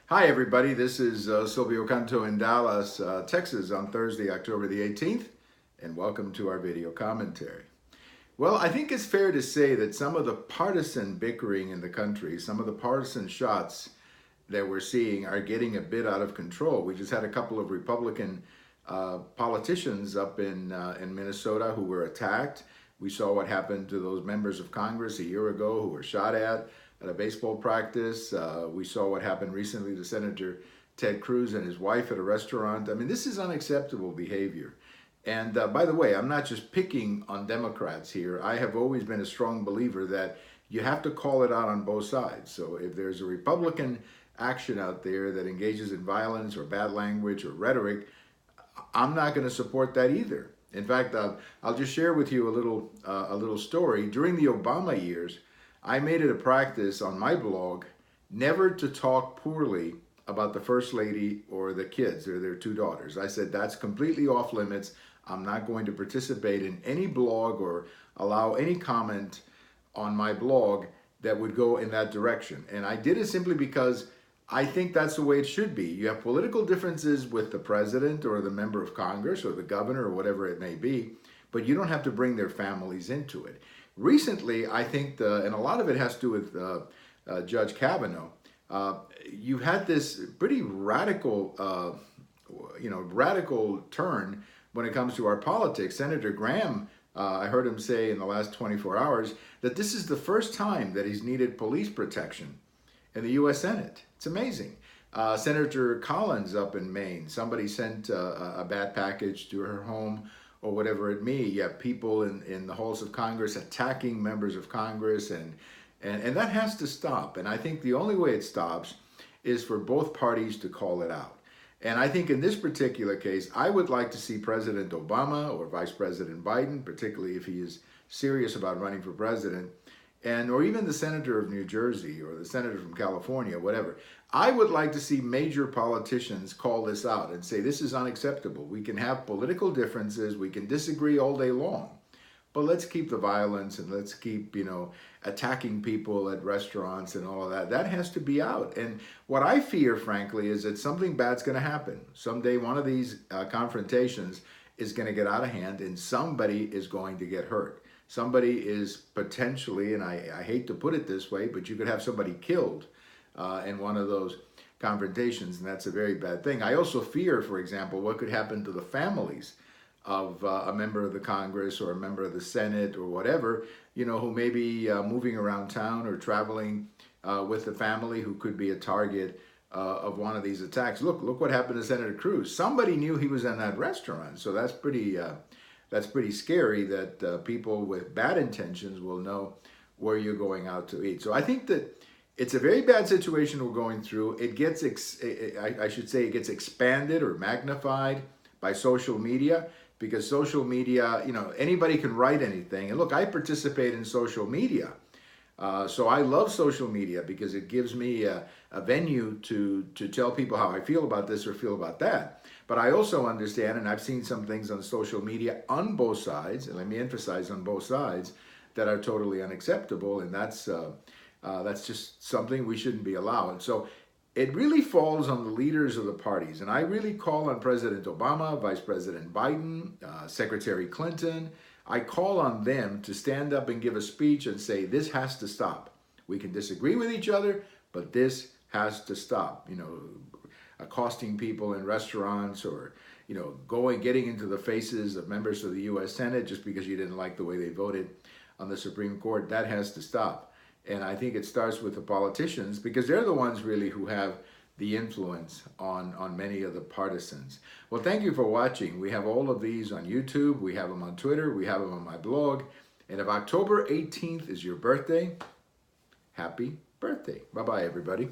Hi everybody, this is Silvio Canto in Dallas, Texas on Thursday, October the 18th, and welcome to our video commentary. Well, I think it's fair to say that some of the partisan bickering in the country, some of the partisan shots that we're seeing are getting a bit out of control. We just had a couple of Republican politicians up in Minnesota who were attacked. We saw what happened to those members of Congress a year ago who were shot at a baseball practice. We saw what happened recently to Senator Ted Cruz and his wife at a restaurant. I mean, this is unacceptable behavior. And by the way, I'm not just picking on Democrats here. I have always been a strong believer that you have to call it out on both sides. So if there's a Republican action out there that engages in violence or bad language or rhetoric, I'm not going to support that either. In fact, I'll just share with you a little story. During the Obama years, I made it a practice on my blog never to talk poorly about the First Lady or the kids or their two daughters. I said, that's completely off limits. I'm not going to participate in any blog or allow any comment on my blog that would go in that direction. And I did it simply because I think that's the way it should be. You have political differences with the president or the member of Congress or the governor or whatever it may be, but you don't have to bring their families into it. Recently, I think, and a lot of it has to do with Judge Kavanaugh, you had this pretty radical, radical turn when it comes to our politics. Senator Graham, I heard him say in the last 24 hours that this is the first time that he's needed police protection in the U.S. Senate. It's amazing. Senator Collins up in Maine, somebody sent a bad package to her home or whatever it may. You have people in the halls of Congress attacking members of Congress, and that has to stop. And I think the only way it stops is for both parties to call it out. And I think in this particular case, I would like to see President Obama or Vice President Biden, particularly if he is serious about running for president, or even the senator of New Jersey or the senator from California, whatever. I would like to see major politicians call this out and say, this is unacceptable. We can have political differences. We can disagree all day long, but let's keep the violence and let's keep, attacking people at restaurants and all of that. That has to be out. And what I fear, frankly, is that something bad's going to happen. Someday one of these confrontations is going to get out of hand and somebody is going to get hurt. Somebody is potentially, and I hate to put it this way, but you could have somebody killed in one of those confrontations, and that's a very bad thing. I also fear, for example, what could happen to the families of a member of the Congress or a member of the Senate or whatever, who may be moving around town or traveling with the family who could be a target of one of these attacks. Look what happened to Senator Cruz. Somebody knew he was in that restaurant, so that's pretty scary that people with bad intentions will know where you're going out to eat. So I think that it's a very bad situation we're going through. It gets, I should say, it gets expanded or magnified by social media, because social media, anybody can write anything. And look, I participate in social media. So I love social media because it gives me a venue to tell people how I feel about this or feel about that. But I also understand, and I've seen some things on social media on both sides, and let me emphasize on both sides, that are totally unacceptable, and that's just something we shouldn't be allowing. So it really falls on the leaders of the parties, and I really call on President Obama, Vice President Biden, Secretary Clinton. I call on them to stand up and give a speech and say, this has to stop. We can disagree with each other, but this has to stop. Accosting people in restaurants or, getting into the faces of members of the U.S. Senate just because you didn't like the way they voted on the Supreme Court, that has to stop. And I think it starts with the politicians, because they're the ones really who have the influence on many of the partisans. Well, thank you for watching. We have all of these on YouTube. We have them on Twitter. We have them on my blog. And if October 18th is your birthday, happy birthday. Bye-bye, everybody.